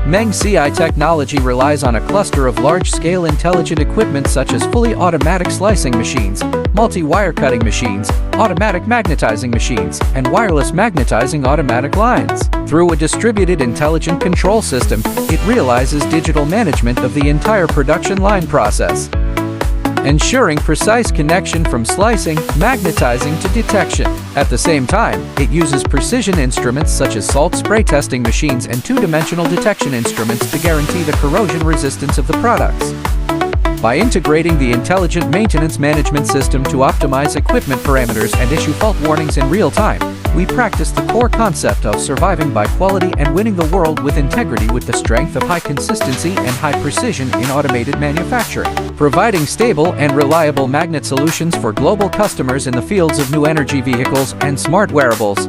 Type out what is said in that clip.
Meng Ci Technology relies on a cluster of large-scale intelligent equipment such as fully automatic slicing machines, multi-wire cutting machines, automatic magnetizing machines, and wireless magnetizing automatic lines. Through a distributed intelligent control system, it realizes digital management of the entire production line process, ensuring precise connection from slicing, magnetizing to detection. At the same time, it uses precision instruments such as salt spray testing machines and two-dimensional detection instruments to guarantee the corrosion resistance of the products. By integrating the intelligent maintenance management system to optimize equipment parameters and issue fault warnings in real time, we practice the core concept of surviving by quality and winning the world with integrity with the strength of high consistency and high precision in automated manufacturing, providing stable and reliable magnet solutions for global customers in the fields of new energy vehicles and smart wearables.